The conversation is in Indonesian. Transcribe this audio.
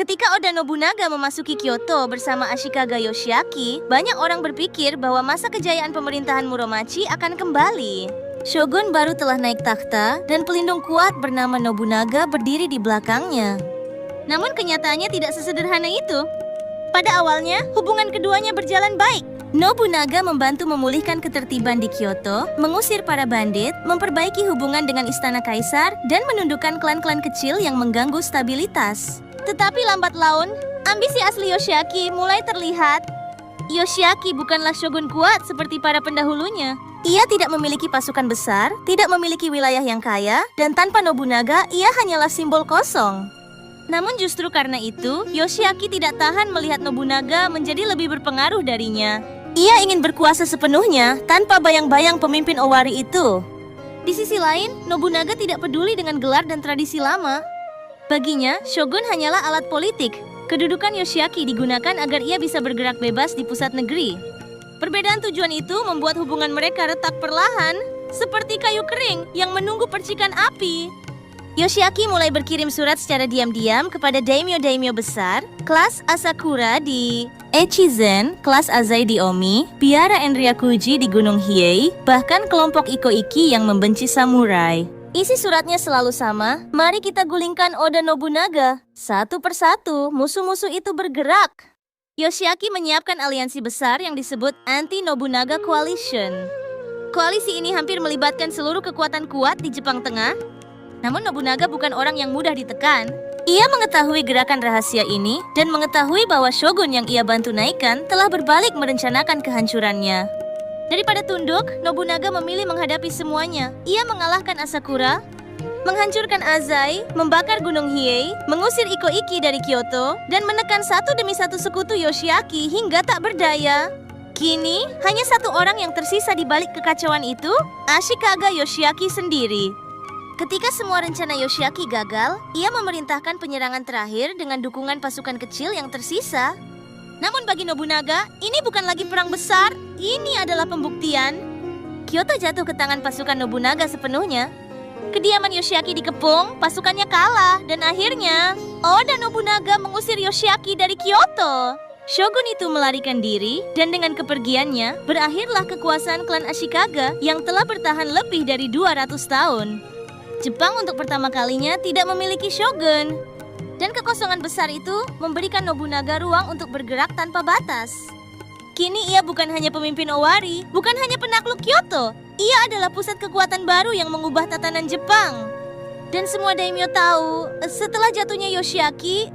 Ketika Oda Nobunaga memasuki Kyoto bersama Ashikaga Yoshiaki, banyak orang berpikir bahwa masa kejayaan pemerintahan Muromachi akan kembali. Shogun baru telah naik takhta dan pelindung kuat bernama Nobunaga berdiri di belakangnya. Namun kenyataannya tidak sesederhana itu. Pada awalnya, hubungan keduanya berjalan baik. Nobunaga membantu memulihkan ketertiban di Kyoto, mengusir para bandit, memperbaiki hubungan dengan istana kaisar, dan menundukkan klan-klan kecil yang mengganggu stabilitas. Tetapi lambat laun, ambisi asli Yoshiaki mulai terlihat. Yoshiaki bukanlah shogun kuat seperti para pendahulunya. Ia tidak memiliki pasukan besar, tidak memiliki wilayah yang kaya, dan tanpa Nobunaga, ia hanyalah simbol kosong. Namun justru karena itu, Yoshiaki tidak tahan melihat Nobunaga menjadi lebih berpengaruh darinya. Ia ingin berkuasa sepenuhnya tanpa bayang-bayang pemimpin Owari itu. Di sisi lain, Nobunaga tidak peduli dengan gelar dan tradisi lama. Baginya, shogun hanyalah alat politik. Kedudukan Yoshiaki digunakan agar ia bisa bergerak bebas di pusat negeri. Perbedaan tujuan itu membuat hubungan mereka retak perlahan, seperti kayu kering yang menunggu percikan api. Yoshiaki mulai berkirim surat secara diam-diam kepada daimyo-daimyo besar, kelas Asakura di Echizen, kelas Azai di Omi, biara Enryakuji di Gunung Hiei, bahkan kelompok Iko-Iki yang membenci samurai. Isi suratnya selalu sama, mari kita gulingkan Oda Nobunaga. Satu persatu, musuh-musuh itu bergerak. Yoshiaki menyiapkan aliansi besar yang disebut Anti-Nobunaga Coalition. Koalisi ini hampir melibatkan seluruh kekuatan kuat di Jepang Tengah. Namun Nobunaga bukan orang yang mudah ditekan. Ia mengetahui gerakan rahasia ini dan mengetahui bahwa shogun yang ia bantu naikkan telah berbalik merencanakan kehancurannya. Daripada tunduk, Nobunaga memilih menghadapi semuanya. Ia mengalahkan Asakura, menghancurkan Azai, membakar Gunung Hiei, mengusir Iko-Iki dari Kyoto, dan menekan satu demi satu sekutu Yoshiaki hingga tak berdaya. Kini, hanya satu orang yang tersisa di balik kekacauan itu, Ashikaga Yoshiaki sendiri. Ketika semua rencana Yoshiaki gagal, ia memerintahkan penyerangan terakhir dengan dukungan pasukan kecil yang tersisa. Namun bagi Nobunaga, ini bukan lagi perang besar, ini adalah pembuktian. Kyoto jatuh ke tangan pasukan Nobunaga sepenuhnya. Kediaman Yoshiaki dikepung, pasukannya kalah, dan akhirnya Oda Nobunaga mengusir Yoshiaki dari Kyoto. Shogun itu melarikan diri, dan dengan kepergiannya, berakhirlah kekuasaan klan Ashikaga yang telah bertahan lebih dari 200 tahun. Jepang untuk pertama kalinya tidak memiliki shogun. Dan kekosongan besar itu memberikan Nobunaga ruang untuk bergerak tanpa batas. Kini ia bukan hanya pemimpin Owari, bukan hanya penakluk Kyoto. Ia adalah pusat kekuatan baru yang mengubah tatanan Jepang. Dan semua daimyo tahu, setelah jatuhnya Yoshiaki,